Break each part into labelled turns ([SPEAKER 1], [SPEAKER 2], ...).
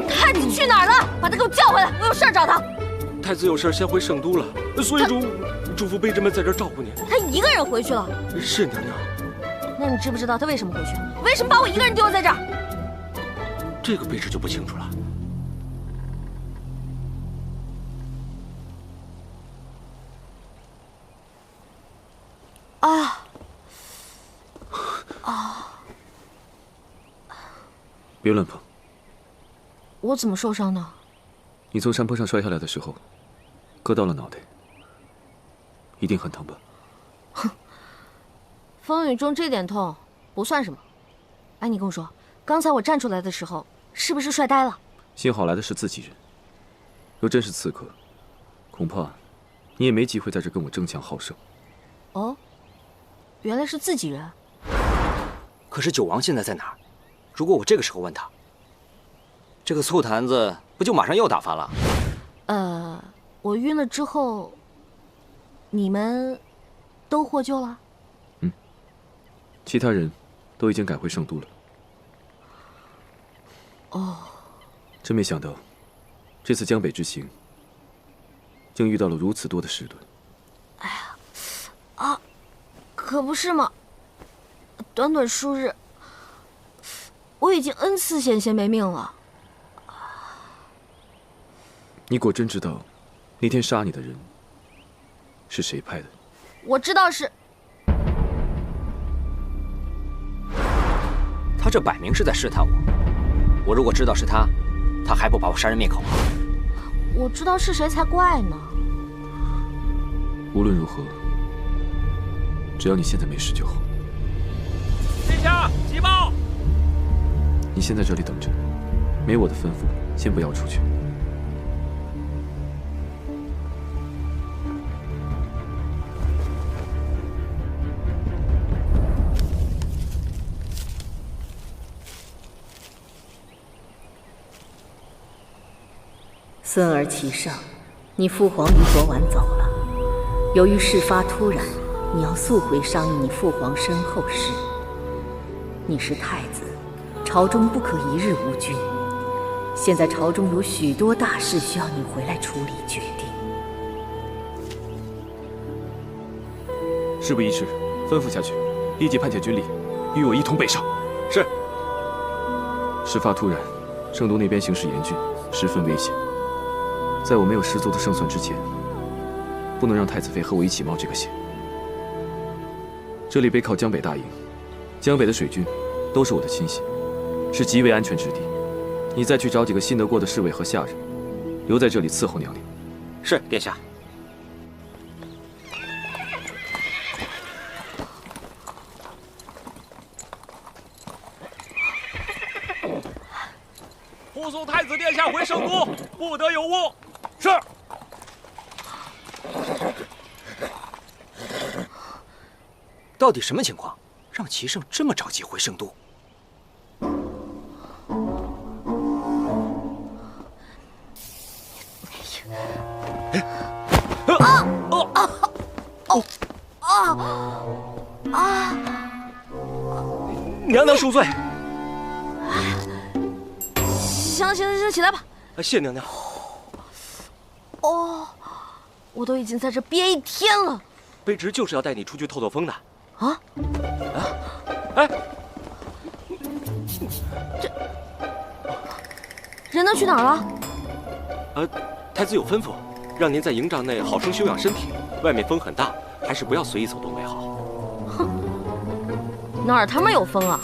[SPEAKER 1] 太子去哪儿了？把他给我叫回来，我有事找他。
[SPEAKER 2] 太子有事先回圣都了，所以嘱咐卑职们在这儿照顾您。
[SPEAKER 1] 他一个人回去了。
[SPEAKER 2] 是娘娘。
[SPEAKER 1] 那你知不知道他为什么回去？为什么把我一个人丢在这儿？
[SPEAKER 2] 这个卑职就不清楚了。
[SPEAKER 3] 别乱碰！
[SPEAKER 1] 我怎么受伤呢？
[SPEAKER 3] 你从山坡上摔下来的时候，割到了脑袋，一定很疼吧？
[SPEAKER 1] 哼，风雨中这点痛不算什么。哎，你跟我说，刚才我站出来的时候，是不是摔呆了？
[SPEAKER 3] 幸好来的是自己人，若真是刺客，恐怕你也没机会在这跟我争强好胜。
[SPEAKER 1] 哦，原来是自己人。
[SPEAKER 4] 可是九王现在在哪儿？如果我这个时候问他，这个醋坛子不就马上又打翻了？
[SPEAKER 1] 我晕了之后，你们都获救了？
[SPEAKER 3] 嗯，其他人都已经赶回圣都了。
[SPEAKER 1] 哦，
[SPEAKER 3] 真没想到，这次江北之行，竟遇到了如此多的事端。
[SPEAKER 1] 哎呀，可不是嘛！短短数日，我已经 N 次险些没命了。
[SPEAKER 3] 你果真知道，那天杀你的人是谁派的？
[SPEAKER 1] 我知道是。
[SPEAKER 4] 他这摆明是在试探我。我如果知道是他，他还不把我杀人灭口？
[SPEAKER 1] 我知道是谁才怪呢。
[SPEAKER 3] 无论如何，只要你现在没事就好。
[SPEAKER 2] 殿下，急报！
[SPEAKER 3] 你先在这里等着，没我的吩咐，先不要出去。
[SPEAKER 5] 孙儿启圣，你父皇于昨晚走了。由于事发突然，你要速回商议你父皇身后事。你是太子，朝中不可一日无君。现在朝中有许多大事需要你回来处理决定。
[SPEAKER 3] 事不宜迟，吩咐下去，立即派遣军力，与我一同北上。
[SPEAKER 2] 是。
[SPEAKER 3] 事发突然，圣都那边形势严峻，十分危险。在我没有十足的胜算之前，不能让太子妃和我一起冒这个险。这里背靠江北大营，江北的水军都是我的亲信，是极为安全之地。你再去找几个信得过的侍卫和下人，留在这里伺候娘娘。
[SPEAKER 4] 是，殿下。
[SPEAKER 2] 护送太子殿下回圣都，不得有误。是。
[SPEAKER 4] 到底什么情况，让齐胜这么着急回圣都？
[SPEAKER 2] 娘娘恕罪。
[SPEAKER 1] 行，起来吧。
[SPEAKER 2] 谢娘娘。
[SPEAKER 1] 哦，我都已经在这憋一天了。
[SPEAKER 2] 卑职就是要带你出去透透风的。哎，
[SPEAKER 1] 这人都去哪儿了？
[SPEAKER 2] 太子有吩咐，让您在营帐内好生休养身体。外面风很大，还是不要随意走动为好。
[SPEAKER 1] 哼，哪儿他妈有风啊？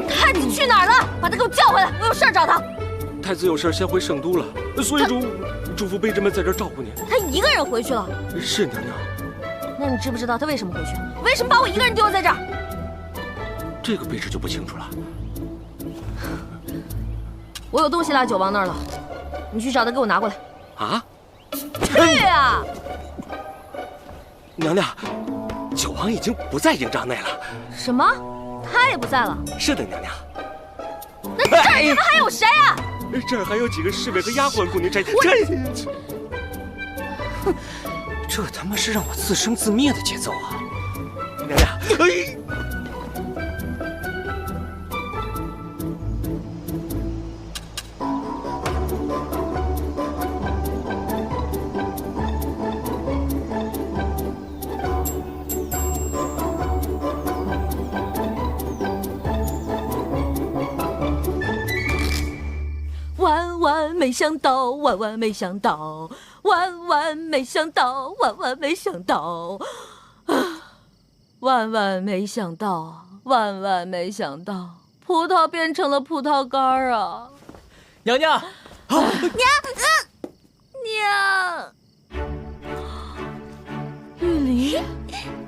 [SPEAKER 1] 太子去哪儿了？把他给我叫回来，我有事找他。
[SPEAKER 2] 太子有事先回圣都了，所以嘱咐卑职们在这儿照顾您。
[SPEAKER 1] 他一个人回去了。
[SPEAKER 2] 是娘娘。
[SPEAKER 1] 那你知不知道他为什么回去？为什么把我一个人丢在这儿？
[SPEAKER 2] 这个卑职就不清楚了。
[SPEAKER 1] 我有东西落九王那儿了，你去找他给我拿过来。
[SPEAKER 2] 啊？
[SPEAKER 1] 去啊！
[SPEAKER 2] 娘娘，九王已经不在营帐内了。
[SPEAKER 1] 什么？他也不在了？
[SPEAKER 2] 是的，娘娘。
[SPEAKER 1] 那这儿他们还有谁啊？
[SPEAKER 2] 这儿还有几个侍卫和丫鬟，顾宁摘。
[SPEAKER 4] 这他妈是让我自生自灭的节奏啊！
[SPEAKER 2] 娘娘，哎。
[SPEAKER 1] 万万没想到，万万没想到，万万没想到，万万没想到，万万没想到，万万没想到，葡萄变成了葡萄干儿啊！
[SPEAKER 6] 娘娘，
[SPEAKER 1] 娘，玉离，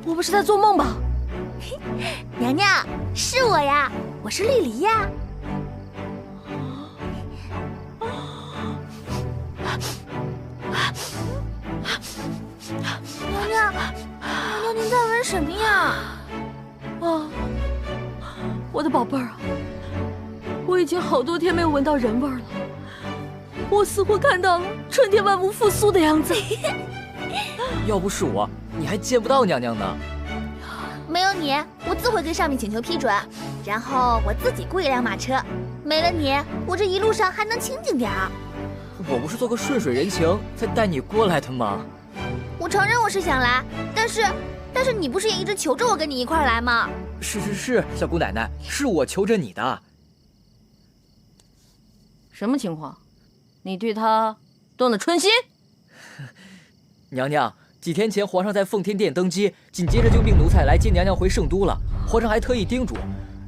[SPEAKER 1] 我不是在做梦吧？
[SPEAKER 7] 娘娘，是我呀，我是绿篱呀。娘娘，您在闻什么呀？
[SPEAKER 1] 啊，我的宝贝儿啊，我已经好多天没有闻到人味儿了，我似乎看到了春天万物复苏的样子。
[SPEAKER 6] 要不是我，你还见不到娘娘呢。
[SPEAKER 7] 没有你，我自会跟上面请求批准，然后我自己雇一辆马车。没了你，我这一路上还能清静点儿。
[SPEAKER 6] 我不是做个顺水人情才带你过来的吗？
[SPEAKER 7] 我承认我是想来，但是你不是也一直求着我跟你一块儿来吗？
[SPEAKER 6] 是，小姑奶奶，是我求着你的。
[SPEAKER 1] 什么情况？你对他动了春心？
[SPEAKER 6] 娘娘，几天前皇上在奉天殿登基，紧接着就命奴才来接娘娘回圣都了。皇上还特意叮嘱，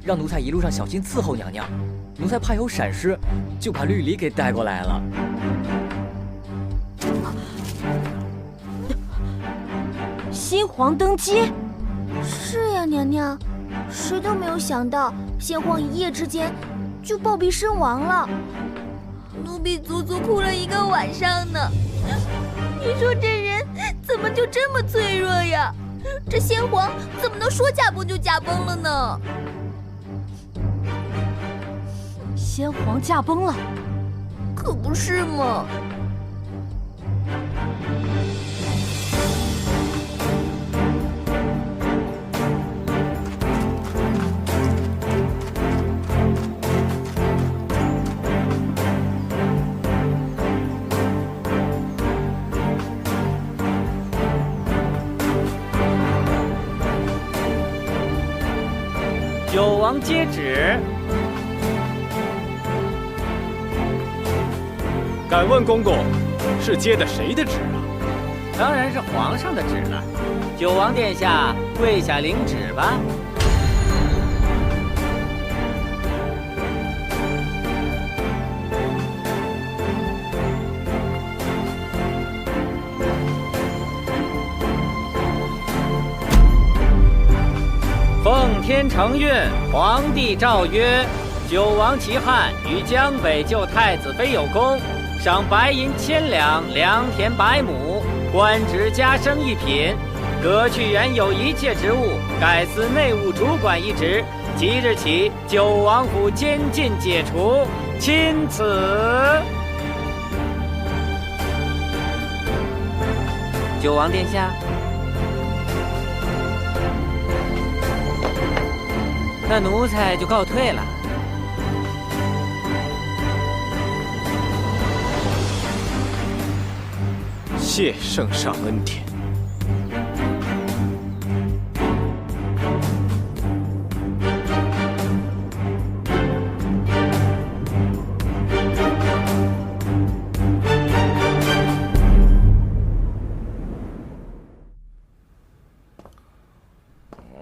[SPEAKER 6] 让奴才一路上小心伺候娘娘。奴才怕有闪失，就把绿篱给带过来了。
[SPEAKER 1] 新皇登基？
[SPEAKER 7] 是呀，娘娘，谁都没有想到，先皇一夜之间就暴毙身亡了。奴婢足足哭了1个晚上呢。你说这人怎么就这么脆弱呀？这先皇怎么能说驾崩就驾崩了呢？
[SPEAKER 1] 先皇驾崩了，
[SPEAKER 7] 可不是嘛。
[SPEAKER 8] 九王接旨。
[SPEAKER 9] 敢问公公，是接的谁的旨啊？
[SPEAKER 8] 当然是皇上的旨了。九王殿下，跪下领旨吧。奉天承运，皇帝诏曰：九王齐汉于江北救太子妃有功，赏白银1000两，良田100亩，官职加升1品，革去原有一切职务，改司内务主管一职。即日起，九王府监禁解除，钦此。九王殿下，那奴才就告退了。
[SPEAKER 9] 谢圣上恩典。